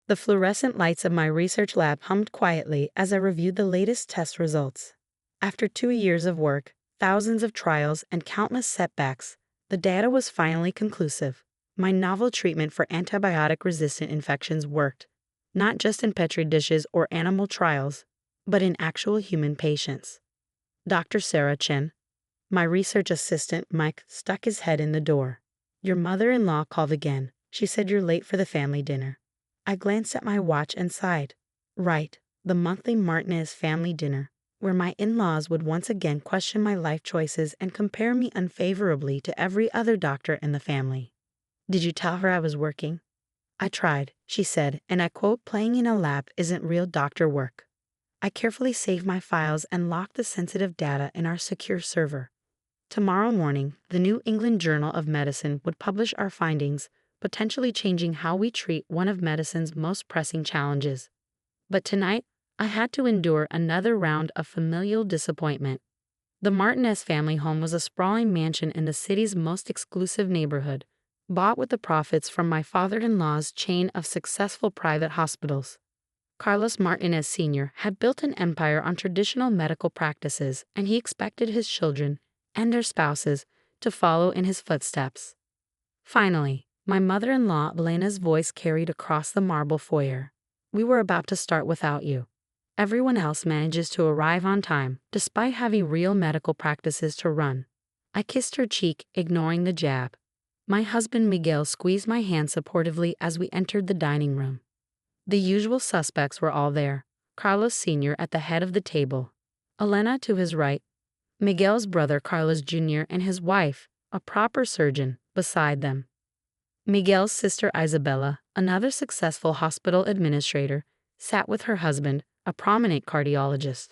The fluorescent lights of my research lab hummed quietly as I reviewed the latest test results. After 2 years of work, thousands of trials, and countless setbacks, the data was finally conclusive. My novel treatment for antibiotic-resistant infections worked, not just in petri dishes or animal trials, but in actual human patients. Dr. Sarah Chen, my research assistant Mike, stuck his head in the door. Your mother-in-law called again. She said you're late for the family dinner. I glanced at my watch and sighed. Right, the monthly Martinez family dinner, where my in-laws would once again question my life choices and compare me unfavorably to every other doctor in the family. Did you tell her I was working? I tried, she said, and I quote, playing in a lab isn't real doctor work. I carefully saved my files and locked the sensitive data in our secure server. Tomorrow morning, the New England Journal of Medicine would publish our findings, potentially changing how we treat one of medicine's most pressing challenges. But tonight, I had to endure another round of familial disappointment. The Martinez family home was a sprawling mansion in the city's most exclusive neighborhood, bought with the profits from my father-in-law's chain of successful private hospitals. Carlos Martinez Sr. had built an empire on traditional medical practices, and he expected his children and their spouses to follow in his footsteps. Finally, my mother-in-law Elena's voice carried across the marble foyer. We were about to start without you. Everyone else manages to arrive on time, despite having real medical practices to run. I kissed her cheek, ignoring the jab. My husband Miguel squeezed my hand supportively as we entered the dining room. The usual suspects were all there. Carlos Sr. at the head of the table, Elena to his right, Miguel's brother Carlos Jr. and his wife, a proper surgeon, beside them. Miguel's sister Isabella, another successful hospital administrator, sat with her husband, a prominent cardiologist.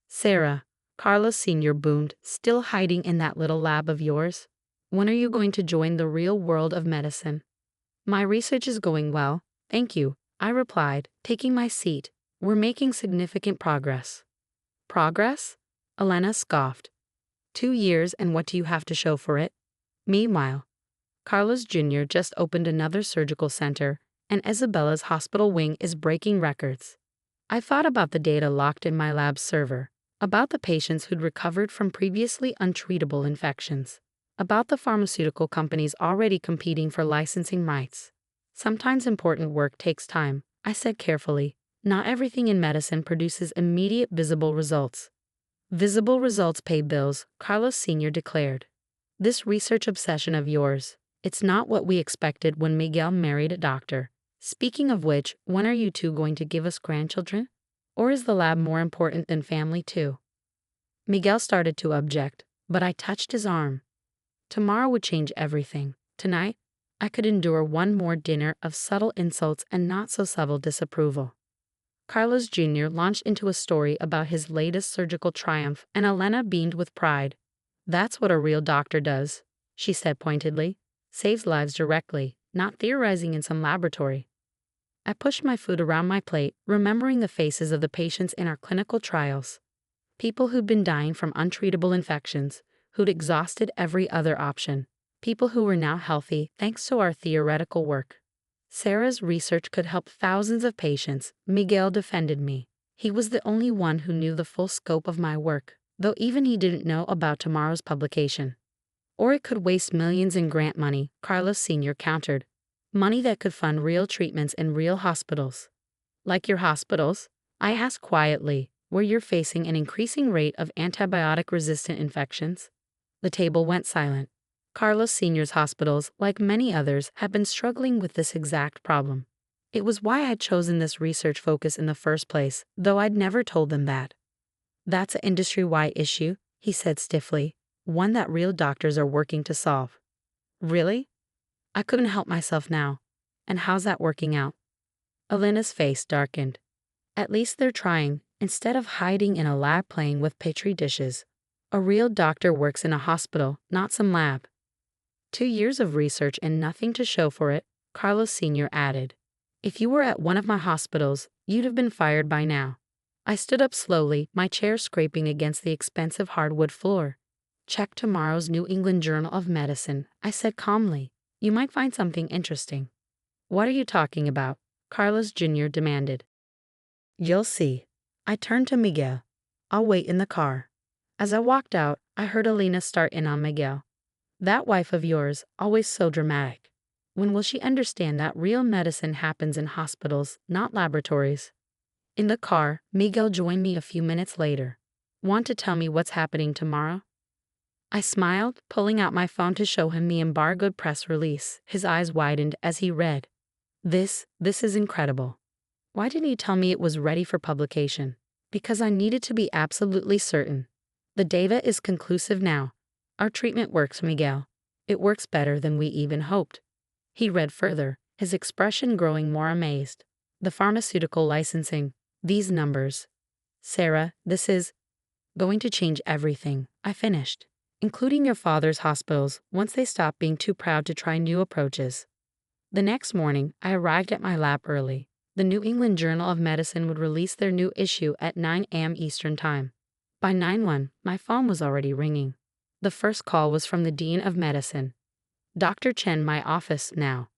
Sarah, Carlos Sr. boomed, still hiding in that little lab of yours? When are you going to join the real world of medicine? My research is going well, thank you, I replied, taking my seat. We're making significant progress. Progress? Elena scoffed. 2 years, and what do you have to show for it? Meanwhile, Carlos Jr. just opened another surgical center, and Isabella's hospital wing is breaking records. I thought about the data locked in my lab server, about the patients who'd recovered from previously untreatable infections, about the pharmaceutical companies already competing for licensing rights. Sometimes important work takes time, I said carefully. Not everything in medicine produces immediate visible results. Visible results pay bills, Carlos Sr. declared. This research obsession of yours, it's not what we expected when Miguel married a doctor. Speaking of which, when are you two going to give us grandchildren? Or is the lab more important than family too? Miguel started to object, but I touched his arm. Tomorrow would change everything. Tonight, I could endure one more dinner of subtle insults and not so subtle disapproval. Carlos Jr. launched into a story about his latest surgical triumph, and Elena beamed with pride. That's what a real doctor does, she said pointedly. Saves lives directly, not theorizing in some laboratory. I pushed my food around my plate, remembering the faces of the patients in our clinical trials. People who'd been dying from untreatable infections, who'd exhausted every other option. People who were now healthy thanks to our theoretical work. Sarah's research could help thousands of patients, Miguel defended me. He was the only one who knew the full scope of my work, though even he didn't know about tomorrow's publication. Or it could waste millions in grant money, Carlos Sr. countered. Money that could fund real treatments in real hospitals. Like your hospitals? I asked quietly, where you're facing an increasing rate of antibiotic-resistant infections. The table went silent. Carlos Sr.'s hospitals, like many others, had been struggling with this exact problem. It was why I'd chosen this research focus in the first place, though I'd never told them that. That's an industry-wide issue, he said stiffly, one that real doctors are working to solve. Really? I couldn't help myself now. And how's that working out? Elena's face darkened. At least they're trying, instead of hiding in a lab playing with petri dishes. A real doctor works in a hospital, not some lab. 2 years of research and nothing to show for it, Carlos Sr. added. If you were at one of my hospitals, you'd have been fired by now. I stood up slowly, my chair scraping against the expensive hardwood floor. Check tomorrow's New England Journal of Medicine, I said calmly. You might find something interesting. What are you talking about? Carlos Jr. demanded. You'll see. I turned to Miguel. I'll wait in the car. As I walked out, I heard Elena start in on Miguel. That wife of yours, always so dramatic. When will she understand that real medicine happens in hospitals, not laboratories? In the car, Miguel joined me a few minutes later. Want to tell me what's happening tomorrow? I smiled, pulling out my phone to show him the embargoed press release. His eyes widened as he read. This is incredible. Why didn't you tell me it was ready for publication? Because I needed to be absolutely certain. The data is conclusive now. Our treatment works, Miguel. It works better than we even hoped. He read further, his expression growing more amazed. The pharmaceutical licensing. These numbers. Sarah, this is going to change everything. I finished. Including your father's hospitals once they stop being too proud to try new approaches. The next morning, I arrived at my lab early. The New England Journal of Medicine would release their new issue at 9 a.m. Eastern Time. By 9:01, my phone was already ringing. The first call was from the Dean of Medicine. Dr. Chen, my office now.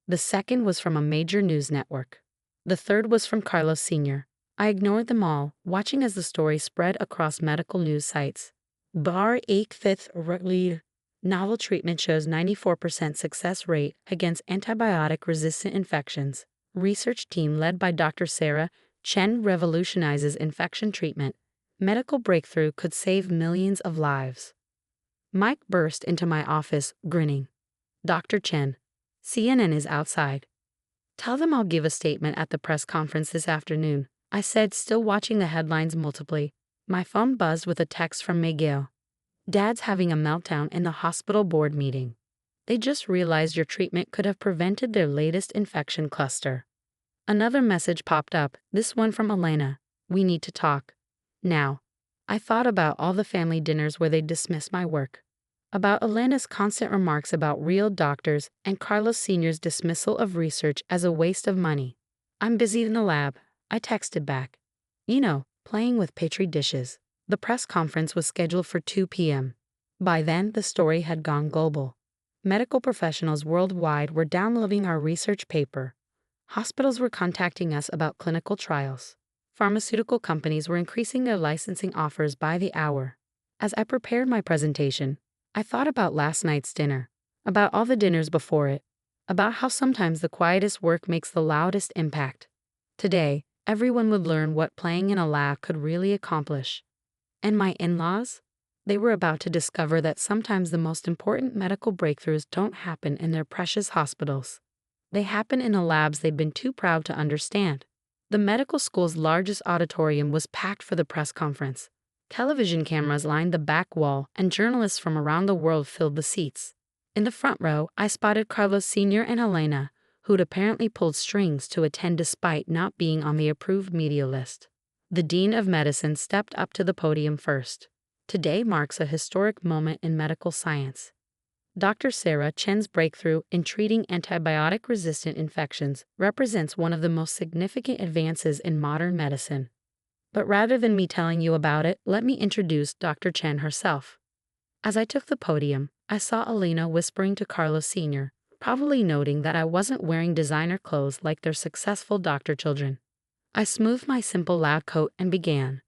The second was from a major news network. The third was from Carlos Sr. I ignored them all, watching as the story spread across medical news sites. Bar 8th lead. Novel treatment shows 94% success rate against antibiotic-resistant infections. Research team led by Dr. Sarah Chen revolutionizes infection treatment. Medical breakthrough could save millions of lives. Mike burst into my office, grinning. Dr. Chen, CNN is outside. Tell them I'll give a statement at the press conference this afternoon, I said, still watching the headlines multiply. My phone buzzed with a text from Miguel. Dad's having a meltdown in the hospital board meeting. They just realized your treatment could have prevented their latest infection cluster. Another message popped up, this one from Elena. We need to talk. Now. I thought about all the family dinners where they dismissed my work. About Elena's constant remarks about real doctors and Carlos Sr.'s dismissal of research as a waste of money. I'm busy in the lab, I texted back. Playing with petri dishes. The press conference was scheduled for 2 p.m. By then, the story had gone global. Medical professionals worldwide were downloading our research paper. Hospitals were contacting us about clinical trials. Pharmaceutical companies were increasing their licensing offers by the hour. As I prepared my presentation, I thought about last night's dinner, about all the dinners before it, about how sometimes the quietest work makes the loudest impact. Today, everyone would learn what playing in a lab could really accomplish. And my in-laws? They were about to discover that sometimes the most important medical breakthroughs don't happen in their precious hospitals. They happen in the labs they've been too proud to understand. The medical school's largest auditorium was packed for the press conference. Television cameras lined the back wall, and journalists from around the world filled the seats. In the front row, I spotted Carlos Sr. and Elena, who'd apparently pulled strings to attend despite not being on the approved media list. The Dean of Medicine stepped up to the podium first. Today marks a historic moment in medical science. Dr. Sarah Chen's breakthrough in treating antibiotic-resistant infections represents one of the most significant advances in modern medicine. But rather than me telling you about it, let me introduce Dr. Chen herself. As I took the podium, I saw Elena whispering to Carlos Sr., probably noting that I wasn't wearing designer clothes like their successful doctor children. I smoothed my simple lab coat and began.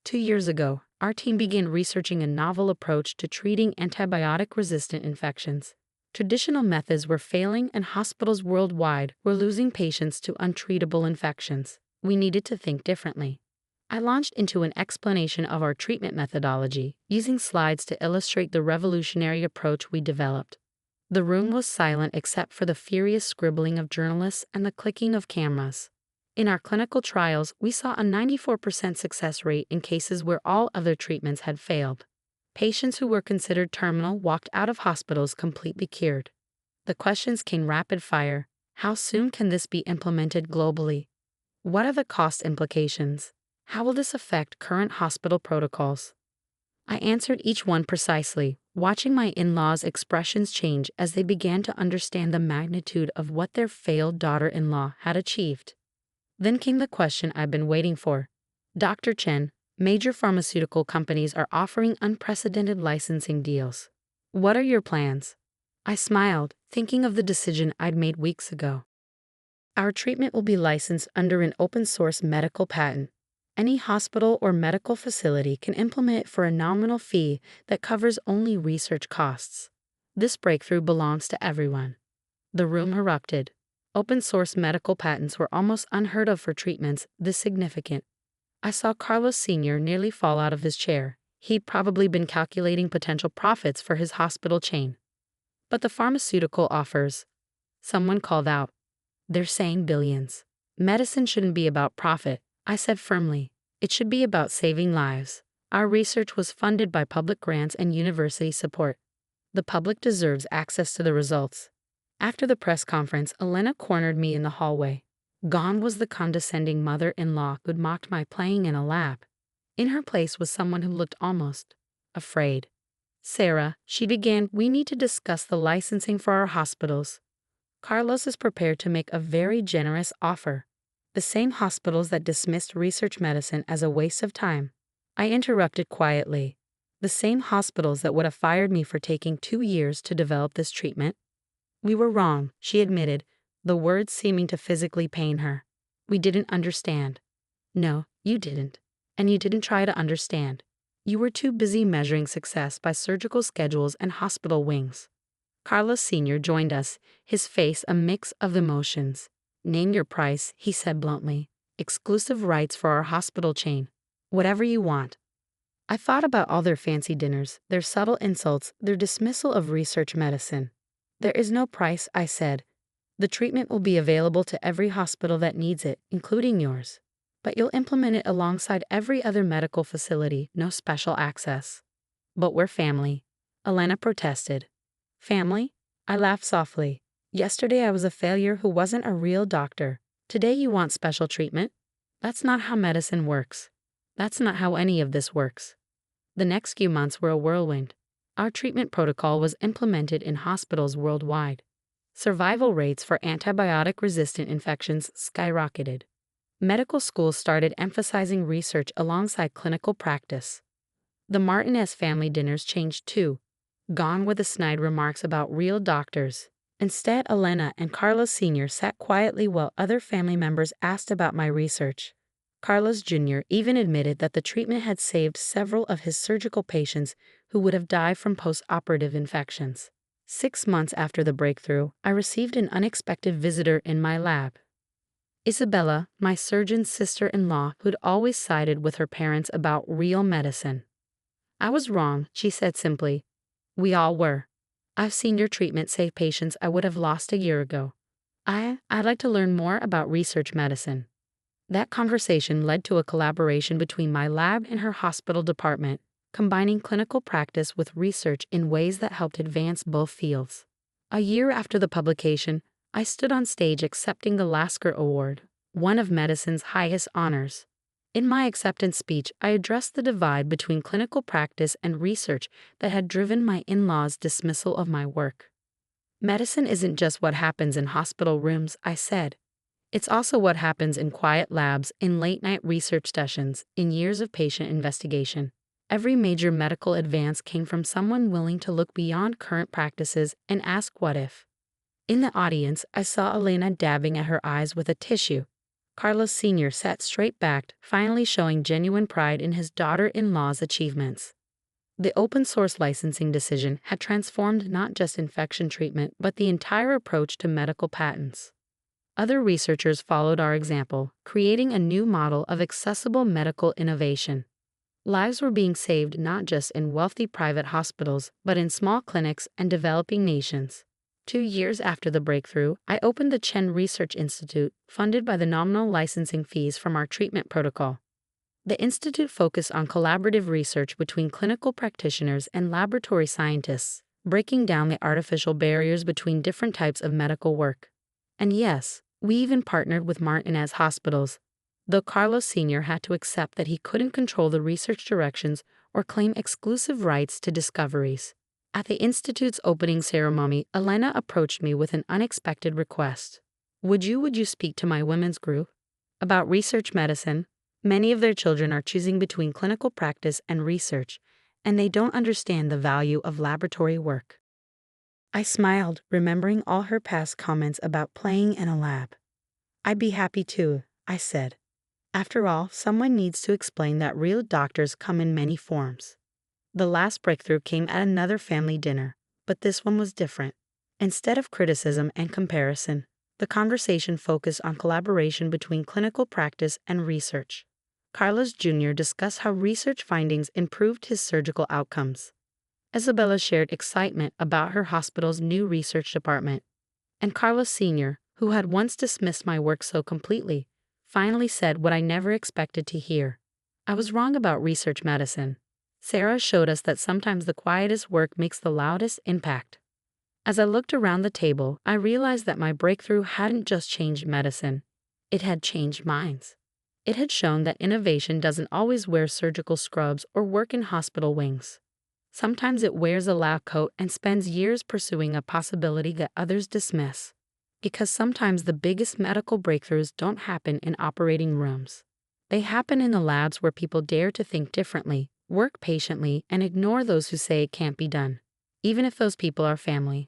2 years ago, our team began researching a novel approach to treating antibiotic-resistant infections. Traditional methods were failing and hospitals worldwide were losing patients to untreatable infections. We needed to think differently. I launched into an explanation of our treatment methodology, using slides to illustrate the revolutionary approach we developed. The room was silent except for the furious scribbling of journalists and the clicking of cameras. In our clinical trials, we saw a 94% success rate in cases where all other treatments had failed. Patients who were considered terminal walked out of hospitals completely cured. The questions came rapid fire. How soon can this be implemented globally? What are the cost implications? How will this affect current hospital protocols? I answered each one precisely, watching my in-laws' expressions change as they began to understand the magnitude of what their failed daughter-in-law had achieved. Then came the question I've been waiting for. Dr. Chen, major pharmaceutical companies are offering unprecedented licensing deals. What are your plans? I smiled, thinking of the decision I'd made weeks ago. Our treatment will be licensed under an open-source medical patent. Any hospital or medical facility can implement it for a nominal fee that covers only research costs. This breakthrough belongs to everyone. The room erupted. Open-source medical patents were almost unheard of for treatments this significant. I saw Carlos Sr. nearly fall out of his chair. He'd probably been calculating potential profits for his hospital chain. But the pharmaceutical offers. Someone called out. They're saying billions. Medicine shouldn't be about profit, I said firmly. It should be about saving lives. Our research was funded by public grants and university support. The public deserves access to the results. After the press conference, Elena cornered me in the hallway. Gone was the condescending mother-in-law who'd mocked my playing in a lab. In her place was someone who looked almost afraid. Sarah, she began, we need to discuss the licensing for our hospitals. Carlos is prepared to make a very generous offer. The same hospitals that dismissed research medicine as a waste of time. I interrupted quietly. The same hospitals that would have fired me for taking 2 years to develop this treatment. We were wrong, she admitted, the words seeming to physically pain her. We didn't understand. No, you didn't. And you didn't try to understand. You were too busy measuring success by surgical schedules and hospital wings. Carlos Sr. joined us, his face a mix of emotions. Name your price, he said bluntly. Exclusive rights for our hospital chain. Whatever you want. I thought about all their fancy dinners, their subtle insults, their dismissal of research medicine. There is no price, I said. The treatment will be available to every hospital that needs it, including yours. But you'll implement it alongside every other medical facility, no special access. But we're family. Elena protested. Family? I laughed softly. Yesterday I was a failure who wasn't a real doctor. Today you want special treatment? That's not how medicine works. That's not how any of this works. The next few months were a whirlwind. Our treatment protocol was implemented in hospitals worldwide. Survival rates for antibiotic-resistant infections skyrocketed. Medical schools started emphasizing research alongside clinical practice. The Martinez family dinners changed too. Gone were the snide remarks about real doctors. Instead, Elena and Carlos Sr. sat quietly while other family members asked about my research. Carlos Jr. even admitted that the treatment had saved several of his surgical patients who would have died from post-operative infections. 6 months after the breakthrough, I received an unexpected visitor in my lab. Isabella, my surgeon's sister-in-law who'd always sided with her parents about real medicine. I was wrong, she said simply. We all were. I've seen your treatment save patients I would have lost a year ago. I'd like to learn more about research medicine. That conversation led to a collaboration between my lab and her hospital department, combining clinical practice with research in ways that helped advance both fields. A year after the publication, I stood on stage accepting the Lasker Award, one of medicine's highest honors. In my acceptance speech, I addressed the divide between clinical practice and research that had driven my in-laws' dismissal of my work. Medicine isn't just what happens in hospital rooms, I said. It's also what happens in quiet labs, in late-night research sessions, in years of patient investigation. Every major medical advance came from someone willing to look beyond current practices and ask what if. In the audience, I saw Elena dabbing at her eyes with a tissue. Carlos Sr. sat straight-backed, finally showing genuine pride in his daughter-in-law's achievements. The open-source licensing decision had transformed not just infection treatment but the entire approach to medical patents. Other researchers followed our example, creating a new model of accessible medical innovation. Lives were being saved not just in wealthy private hospitals but in small clinics and developing nations. 2 years after the breakthrough, I opened the Chen Research Institute, funded by the nominal licensing fees from our treatment protocol. The institute focused on collaborative research between clinical practitioners and laboratory scientists, breaking down the artificial barriers between different types of medical work. And yes, we even partnered with Martinez hospitals, though Carlos Sr. had to accept that he couldn't control the research directions or claim exclusive rights to discoveries. At the Institute's opening ceremony, Elena approached me with an unexpected request. Would you speak to my women's group? About research medicine. Many of their children are choosing between clinical practice and research, and they don't understand the value of laboratory work. I smiled, remembering all her past comments about playing in a lab. I'd be happy to, I said. After all, someone needs to explain that real doctors come in many forms. The last breakthrough came at another family dinner, but this one was different. Instead of criticism and comparison, the conversation focused on collaboration between clinical practice and research. Carlos Jr. discussed how research findings improved his surgical outcomes. Isabella shared excitement about her hospital's new research department. And Carlos Sr., who had once dismissed my work so completely, finally said what I never expected to hear. I was wrong about research medicine. Sarah showed us that sometimes the quietest work makes the loudest impact. As I looked around the table, I realized that my breakthrough hadn't just changed medicine. It had changed minds. It had shown that innovation doesn't always wear surgical scrubs or work in hospital wings. Sometimes it wears a lab coat and spends years pursuing a possibility that others dismiss. Because sometimes the biggest medical breakthroughs don't happen in operating rooms. They happen in the labs where people dare to think differently, work patiently, and ignore those who say it can't be done, even if those people are family.